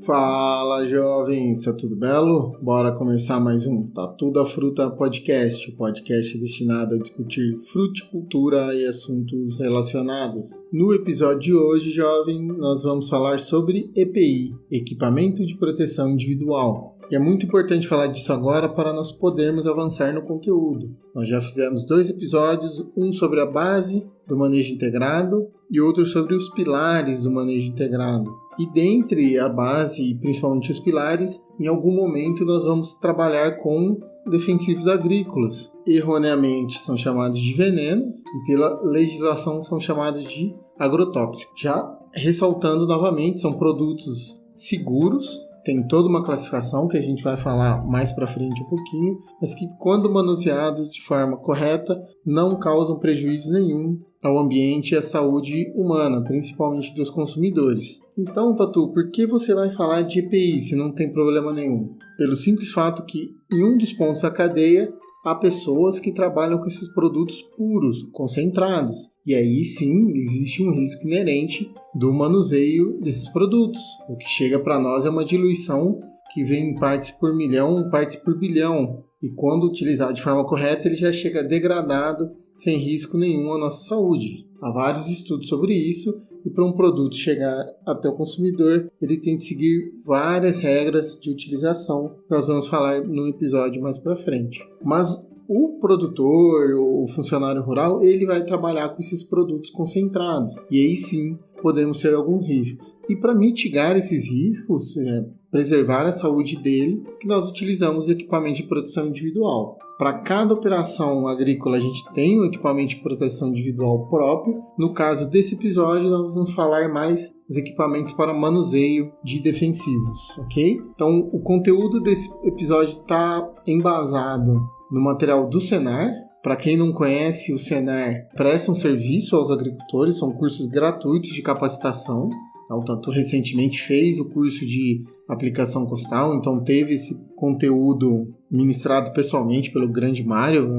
Fala, jovens, tá tudo belo? Bora começar mais um Tá Tudo a Fruta Podcast, o podcast destinado a discutir fruticultura e assuntos relacionados. No episódio de hoje, jovem, nós vamos falar sobre EPI, Equipamento de Proteção Individual. E é muito importante falar disso agora para nós podermos avançar no conteúdo. Nós já fizemos 2 episódios, um sobre a base do manejo integrado e outro sobre os pilares do manejo integrado. E dentre a base e principalmente os pilares, em algum momento nós vamos trabalhar com defensivos agrícolas. Erroneamente são chamados de venenos e pela legislação são chamados de agrotóxicos. Já ressaltando novamente, são produtos seguros, tem toda uma classificação que a gente vai falar mais para frente um pouquinho, mas que quando manuseados de forma correta não causam prejuízo nenhum ao ambiente e à saúde humana, principalmente dos consumidores. Então, Tatu, por que você vai falar de EPI se não tem problema nenhum? Pelo simples fato que em um dos pontos da cadeia há pessoas que trabalham com esses produtos puros, concentrados. E aí sim existe um risco inerente do manuseio desses produtos. O que chega para nós é uma diluição que vem em partes por milhão, partes por bilhão. E quando utilizado de forma correta, ele já chega degradado, sem risco nenhum à nossa saúde. Há vários estudos sobre isso, e para um produto chegar até o consumidor, ele tem que seguir várias regras de utilização, que nós vamos falar no episódio mais para frente. Mas o produtor, o funcionário rural, ele vai trabalhar com esses produtos concentrados, e aí sim podemos ter alguns riscos. E para mitigar esses riscos, preservar a saúde dele, que nós utilizamos equipamento de proteção individual. Para cada operação agrícola a gente tem um equipamento de proteção individual próprio. No caso desse episódio, nós vamos falar mais dos equipamentos para manuseio de defensivos, ok? Então, o conteúdo desse episódio está embasado no material do Senar. Para quem não conhece, o Senar presta um serviço aos agricultores, são cursos gratuitos de capacitação. O Tatu recentemente fez o curso de aplicação costal, então teve esse conteúdo ministrado pessoalmente pelo grande Mário,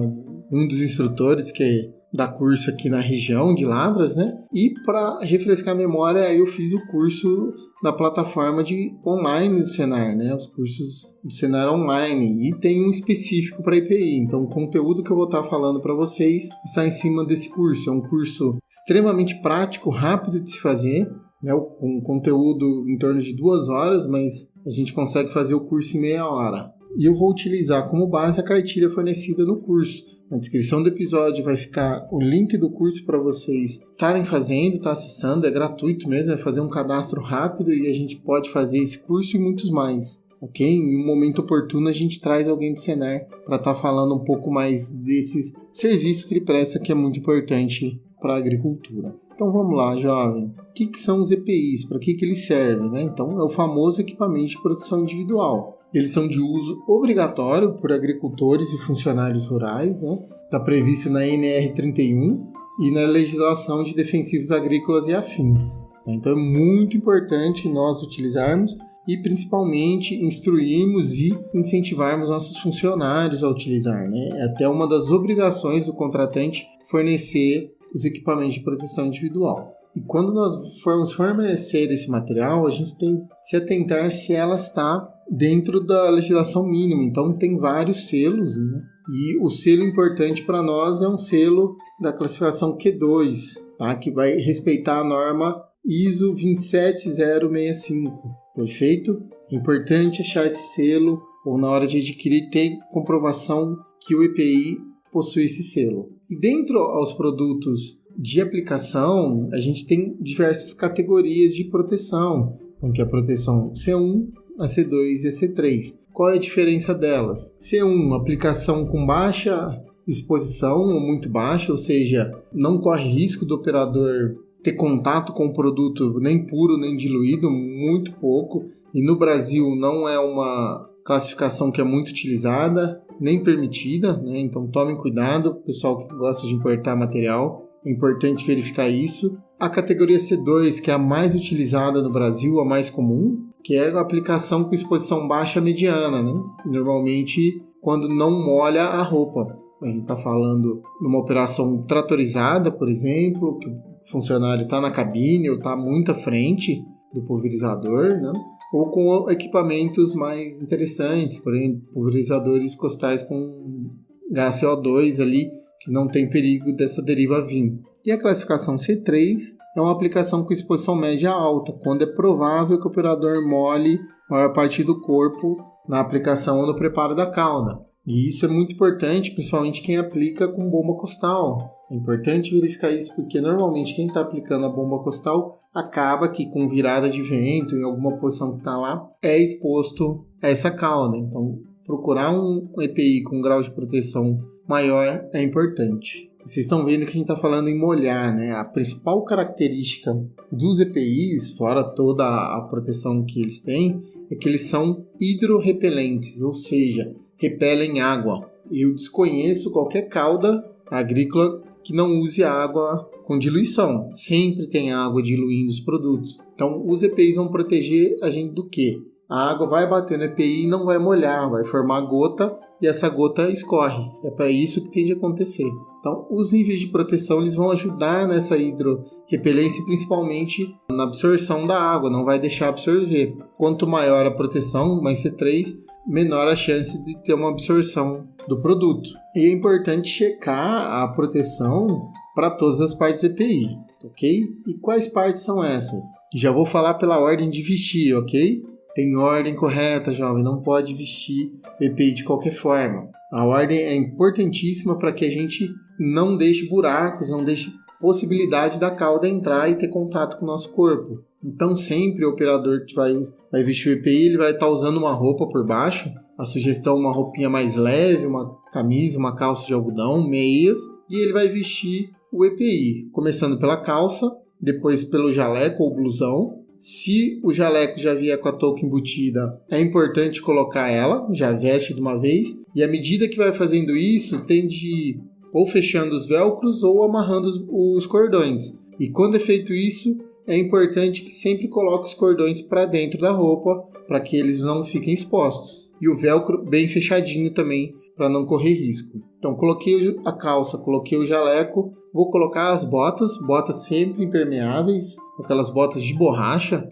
um dos instrutores que dá curso aqui na região de Lavras, né? E para refrescar a memória, eu fiz o curso da plataforma online do Senar, né? Os cursos do Senar online, e tem um específico para EPI. Então, o conteúdo que eu vou estar falando para vocês está em cima desse curso. É um curso extremamente prático, rápido de se fazer, né? Com conteúdo em torno de 2 horas, mas a gente consegue fazer o curso em meia hora. E eu vou utilizar como base a cartilha fornecida no curso. Na descrição do episódio vai ficar o link do curso para vocês estarem fazendo, acessando, é gratuito mesmo, é fazer um cadastro rápido e a gente pode fazer esse curso e muitos mais, ok? Em um momento oportuno a gente traz alguém do Senar para estar falando um pouco mais desse serviço que ele presta, que é muito importante para a agricultura. Então vamos lá, jovem. O que são os EPIs? Para que eles servem, né? Então é o famoso equipamento de proteção individual. Eles são de uso obrigatório por agricultores e funcionários rurais, né? Está previsto na NR31 e na legislação de defensivos agrícolas e afins. Então é muito importante nós utilizarmos e principalmente instruirmos e incentivarmos nossos funcionários a utilizar, né? É até uma das obrigações do contratante fornecer os equipamentos de proteção individual. E quando nós formos fornecer esse material, a gente tem que se atentar se ela está dentro da legislação mínima. Então tem vários selos, né? E o selo importante para nós é um selo da classificação Q2, tá? Que vai respeitar a norma ISO 27065, perfeito? É importante achar esse selo, ou na hora de adquirir ter comprovação que o EPI possui esse selo. E dentro aos produtos de aplicação, a gente tem diversas categorias de proteção, então, que é a proteção C1, a C2 e a C3. Qual é a diferença delas? C1, aplicação com baixa exposição ou muito baixa, ou seja, não corre risco do operador ter contato com o produto nem puro nem diluído, muito pouco, e no Brasil não é uma classificação que é muito utilizada, nem permitida, né? Então tomem cuidado, pessoal que gosta de importar material, é importante verificar isso. A categoria C2, que é a mais utilizada no Brasil, a mais comum, que é a aplicação com exposição baixa mediana, né? Normalmente quando não molha a roupa. A gente está falando de uma operação tratorizada, por exemplo, que o funcionário está na cabine ou está muito à frente do pulverizador, né? ou com equipamentos mais interessantes, por exemplo, pulverizadores costais com gás CO2 ali, que não tem perigo dessa deriva vir. E a classificação C3 é uma aplicação com exposição média alta, quando é provável que o operador molhe a maior parte do corpo na aplicação ou no preparo da cauda. E isso é muito importante, principalmente quem aplica com bomba costal. É importante verificar isso porque normalmente quem está aplicando a bomba costal acaba que com virada de vento, em alguma posição que está lá, é exposto a essa cauda. Então, procurar um EPI com grau de proteção maior é importante. Vocês estão vendo que a gente está falando em molhar, né? A principal característica dos EPIs, fora toda a proteção que eles têm, é que eles são hidrorrepelentes, ou seja, repelem água. Eu desconheço qualquer cauda agrícola que não use água com diluição. Sempre tem água diluindo os produtos. Então, os EPIs vão proteger a gente do quê? A água vai bater no EPI e não vai molhar, vai formar gota e essa gota escorre. É para isso que tem de acontecer. Então, os níveis de proteção eles vão ajudar nessa hidrorrepelência, principalmente na absorção da água, não vai deixar absorver. Quanto maior a proteção, mais C3, menor a chance de ter uma absorção do produto. E é importante checar a proteção para todas as partes do EPI, ok? E quais partes são essas? Já vou falar pela ordem de vestir, ok? Tem ordem correta, jovem, não pode vestir EPI de qualquer forma. A ordem é importantíssima para que a gente não deixe buracos, não deixe possibilidade da cauda entrar e ter contato com o nosso corpo. Então sempre o operador que vai vestir o EPI, ele vai estar usando uma roupa por baixo. A sugestão é uma roupinha mais leve, uma camisa, uma calça de algodão, meias. E ele vai vestir o EPI, começando pela calça, depois pelo jaleco ou blusão. Se o jaleco já vier com a touca embutida, é importante colocar ela, já veste de uma vez. E à medida que vai fazendo isso, tem de ir ou fechando os velcros ou amarrando os cordões. E quando é feito isso, é importante que sempre coloque os cordões para dentro da roupa, para que eles não fiquem expostos. E o velcro bem fechadinho também, para não correr risco. Então, coloquei a calça, coloquei o jaleco, vou colocar as botas sempre impermeáveis, aquelas botas de borracha.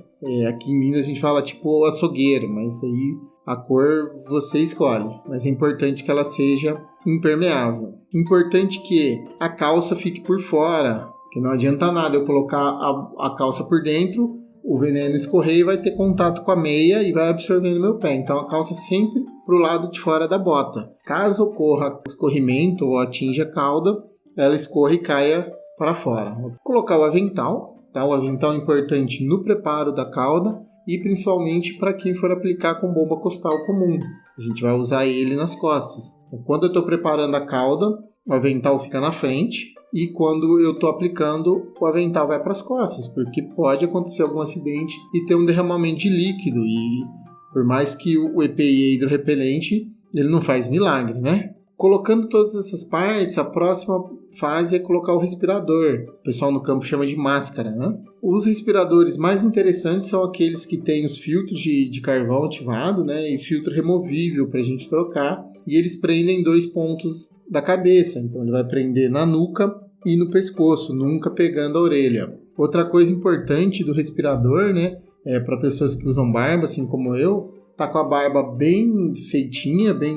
Aqui em Minas a gente fala tipo açougueiro, mas aí a cor você escolhe. Mas é importante que ela seja impermeável. Importante que a calça fique por fora, que não adianta nada eu colocar a calça por dentro, o veneno escorrer e vai ter contato com a meia e vai absorvendo meu pé. Então a calça sempre para o lado de fora da bota. Caso ocorra escorrimento ou atinja a cauda, ela escorre e caia para fora. Vou colocar o avental. Tá? O avental é importante no preparo da cauda e principalmente para quem for aplicar com bomba costal comum. A gente vai usar ele nas costas. Então, quando eu estou preparando a cauda, o avental fica na frente. E quando eu estou aplicando, o avental vai para as costas, porque pode acontecer algum acidente e ter um derramamento de líquido. E por mais que o EPI é hidrorrepelente, ele não faz milagre, né? Colocando todas essas partes, a próxima fase é colocar o respirador. O pessoal no campo chama de máscara, né? Os respiradores mais interessantes são aqueles que têm os filtros de carvão ativado, né? E filtro removível para a gente trocar. E eles prendem 2 pontos da cabeça. Então ele vai prender na nuca e no pescoço, nunca pegando a orelha. Outra coisa importante do respirador, né? Para pessoas que usam barba, assim como eu, tá com a barba bem feitinha, bem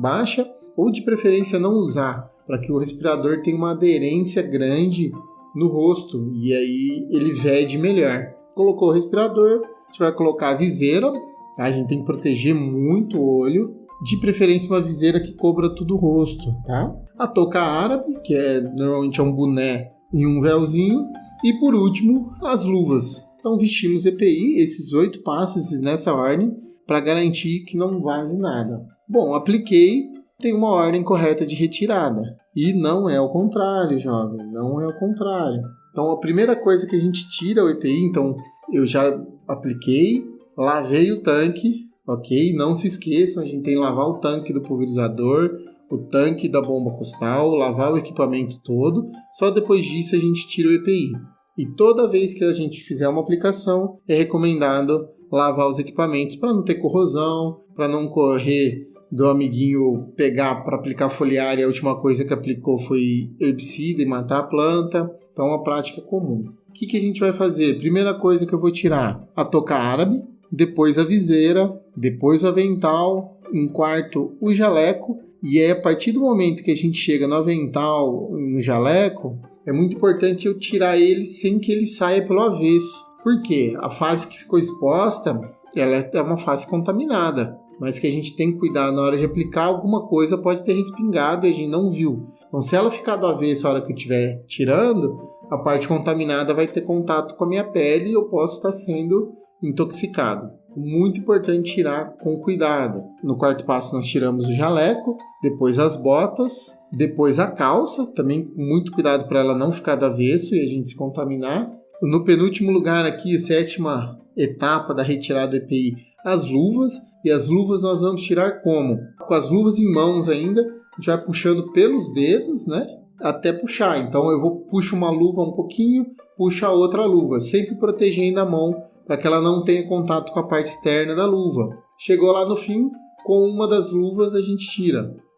baixa, ou de preferência não usar, para que o respirador tenha uma aderência grande no rosto e aí ele vede melhor. Colocou o respirador, a gente vai colocar a viseira, tá? A gente tem que proteger muito o olho, de preferência uma viseira que cobra todo o rosto, tá? A touca árabe, que normalmente é um boné e um véuzinho, e por último as luvas. Então vestimos EPI, esses 8 passos nessa ordem, para garantir que não vaze nada. Bom, apliquei, tem uma ordem correta de retirada. E não é o contrário, jovem, não é o contrário. Então a primeira coisa que a gente tira o EPI, então eu já apliquei, lavei o tanque, ok? Não se esqueçam, a gente tem que lavar o tanque do pulverizador, o tanque da bomba costal, lavar o equipamento todo, só depois disso a gente tira o EPI. E toda vez que a gente fizer uma aplicação, é recomendado lavar os equipamentos para não ter corrosão, para não correr do amiguinho pegar para aplicar foliar e a última coisa que aplicou foi herbicida e matar a planta. Então é uma prática comum. O que a gente vai fazer? Primeira coisa que eu vou tirar, a touca árabe, depois a viseira, depois o avental, em quarto o jaleco, e é a partir do momento que a gente chega no avental, no jaleco, é muito importante eu tirar ele sem que ele saia pelo avesso. Por quê? A fase que ficou exposta, ela é uma fase contaminada, mas que a gente tem que cuidar na hora de aplicar, alguma coisa pode ter respingado e a gente não viu. Então, se ela ficar do avesso a hora que eu estiver tirando, a parte contaminada vai ter contato com a minha pele e eu posso estar sendo intoxicado. Muito importante tirar com cuidado. No quarto passo nós tiramos o jaleco, depois as botas, depois a calça, também com muito cuidado para ela não ficar do avesso e a gente se contaminar. No penúltimo lugar aqui, a sétima etapa da retirada do EPI, as luvas. E as luvas nós vamos tirar como? Com as luvas em mãos ainda, a gente vai puxando pelos dedos, né? Até puxar. Então eu puxo uma luva um pouquinho, puxo a outra luva, sempre protegendo a mão para que ela não tenha contato com a parte externa da luva. Chegou lá no fim, com uma das luvas a gente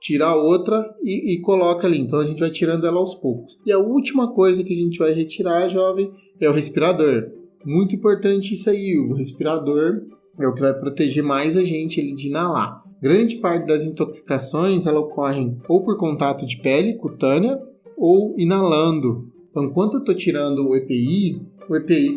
tira a outra e coloca ali. Então a gente vai tirando ela aos poucos. E a última coisa que a gente vai retirar, jovem, é o respirador. Muito importante isso aí, o respirador é o que vai proteger mais a gente ele de inalar. Grande parte das intoxicações ela ocorrem ou por contato de pele cutânea ou inalando. Então, enquanto eu estou tirando o EPI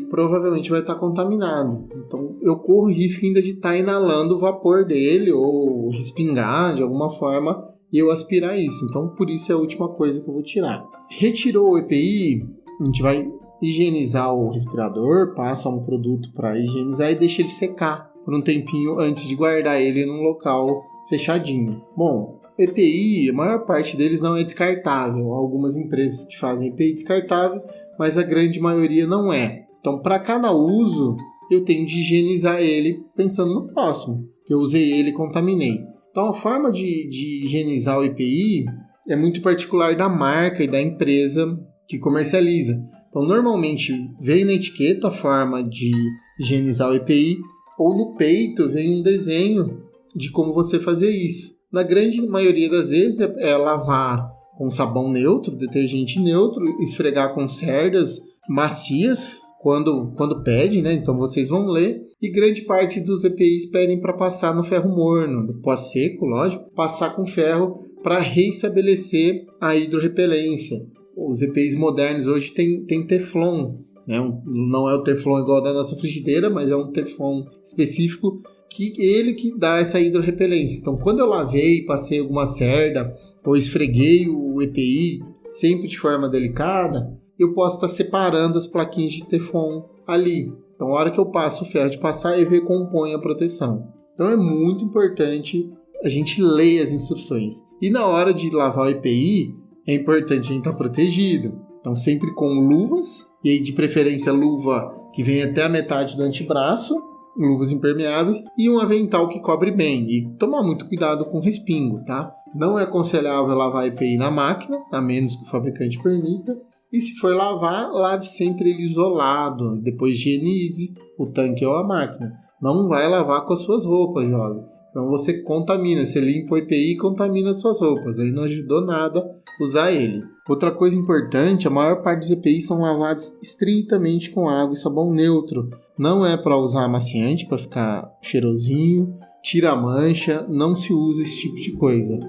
provavelmente vai estar contaminado. Então, eu corro o risco ainda de estar inalando o vapor dele ou respingar de alguma forma e eu aspirar isso. Então, por isso é a última coisa que eu vou tirar. Retirou o EPI, a gente vai higienizar o respirador, passa um produto para higienizar e deixa ele secar por um tempinho antes de guardar ele num local fechadinho. Bom, EPI, a maior parte deles não é descartável. Há algumas empresas que fazem EPI descartável, mas a grande maioria não é. Então, para cada uso, eu tenho de higienizar ele pensando no próximo, que eu usei ele e contaminei. Então, a forma de higienizar o EPI é muito particular da marca e da empresa que comercializa. Então, normalmente, vem na etiqueta a forma de higienizar o EPI, ou no peito vem um desenho de como você fazer isso. Na grande maioria das vezes é lavar com sabão neutro, detergente neutro, esfregar com cerdas macias quando pede, né? Então vocês vão ler. E grande parte dos EPIs pedem para passar no ferro morno, pós-seco, lógico, passar com ferro para reestabelecer a hidrorrepelência. Os EPIs modernos hoje tem Teflon, né? Não é o Teflon igual da nossa frigideira, mas é um Teflon específico que dá essa hidrorrepelência. Então, quando eu lavei, passei alguma cerda ou esfreguei o EPI, sempre de forma delicada, eu posso estar separando as plaquinhas de Teflon ali. Então, na hora que eu passo o ferro de passar, eu recomponho a proteção. Então, é muito importante a gente ler as instruções. E na hora de lavar o EPI, é importante a gente estar protegido. Então, sempre com luvas, e aí de preferência luva que vem até a metade do antebraço, luvas impermeáveis, e um avental que cobre bem. E tomar muito cuidado com respingo, tá? Não é aconselhável lavar EPI na máquina, a menos que o fabricante permita. E se for lavar, lave sempre ele isolado, depois higienize o tanque ou a máquina. Não vai lavar com as suas roupas, jovem. Senão você contamina, você limpa o EPI e contamina as suas roupas. Aí não ajudou nada usar ele. Outra coisa importante, a maior parte dos EPIs são lavados estritamente com água e sabão neutro. Não é para usar amaciante, para ficar cheirosinho, tira a mancha, não se usa esse tipo de coisa.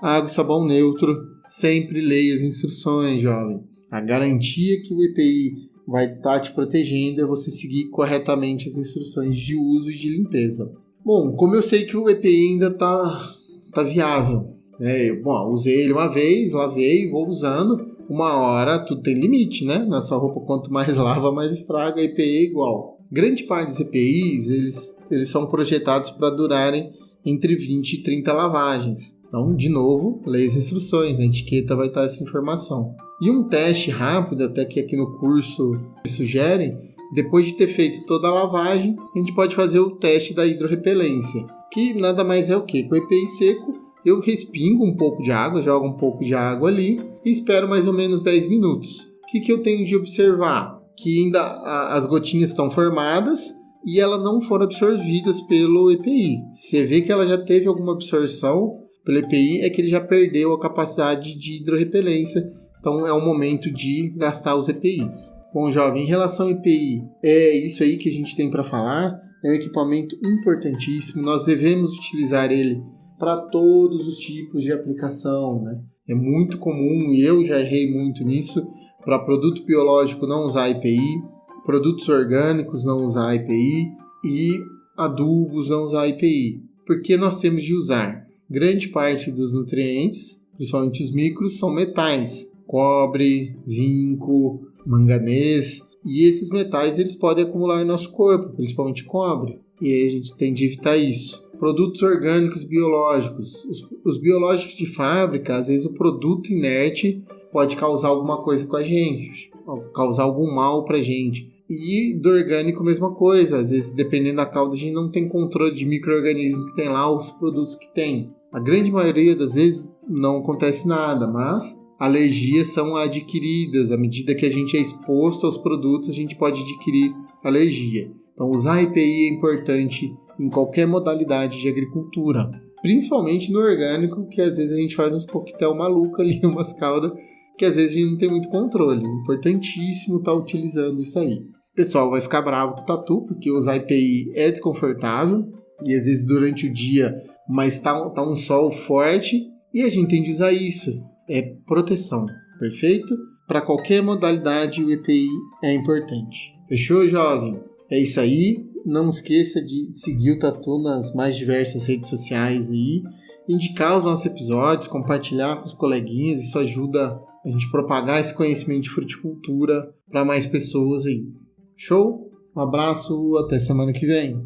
Água e sabão neutro, sempre leia as instruções, jovem. A garantia que o EPI vai estar te protegendo é você seguir corretamente as instruções de uso e de limpeza. Bom, como eu sei que o EPI ainda tá viável, né? Usei ele uma vez, lavei, vou usando. Uma hora tudo tem limite, né? Na sua roupa, quanto mais lava, mais estraga. EPI é igual. Grande parte dos EPIs, eles são projetados para durarem entre 20 e 30 lavagens. Então, de novo, leia as instruções, na etiqueta vai estar essa informação. E um teste rápido, até que aqui no curso sugerem, depois de ter feito toda a lavagem, a gente pode fazer o teste da hidrorrepelência, que nada mais é o que? Com o EPI seco, eu respingo um pouco de água, jogo um pouco de água ali e espero mais ou menos 10 minutos. O que eu tenho de observar? Que ainda as gotinhas estão formadas e elas não foram absorvidas pelo EPI. Você vê que ela já teve alguma absorção pelo EPI, é que ele já perdeu a capacidade de hidrorrepelência. Então é o momento de gastar os EPIs. Bom, jovem, em relação ao EPI, é isso aí que a gente tem para falar. é um equipamento importantíssimo, nós devemos utilizar ele para todos os tipos de aplicação, né? É muito comum, e eu já errei muito nisso, para produto biológico não usar IPI, produtos orgânicos não usar IPI e adubos não usar IPI. Porque nós temos de usar grande parte dos nutrientes, principalmente os micros, são metais, cobre, zinco, manganês, e esses metais eles podem acumular em nosso corpo, principalmente cobre, e aí a gente tem de evitar isso. Produtos orgânicos biológicos, os biológicos de fábrica, às vezes o produto inerte pode causar alguma coisa com a gente, causar algum mal pra gente. E do orgânico, mesma coisa. Às vezes, dependendo da cauda, a gente não tem controle de micro-organismos que tem lá, os produtos que tem. A grande maioria das vezes não acontece nada, mas alergias são adquiridas. À medida que a gente é exposto aos produtos, a gente pode adquirir alergia. Então, usar IPI é importante em qualquer modalidade de agricultura. Principalmente no orgânico, que às vezes a gente faz uns coquetel maluco ali, umas caudas, que às vezes a gente não tem muito controle. É importantíssimo estar utilizando isso aí. O pessoal vai ficar bravo com o tatu, porque usar IPI é desconfortável, e às vezes durante o dia, mas tá um sol forte, e a gente tem de usar isso. É proteção, perfeito? Para qualquer modalidade, o IPI é importante. Fechou, jovem? É isso aí. Não esqueça de seguir o Tatu nas mais diversas redes sociais aí, indicar os nossos episódios, compartilhar com os coleguinhas, isso ajuda a gente propagar esse conhecimento de fruticultura para mais pessoas aí. Show? Um abraço, até semana que vem.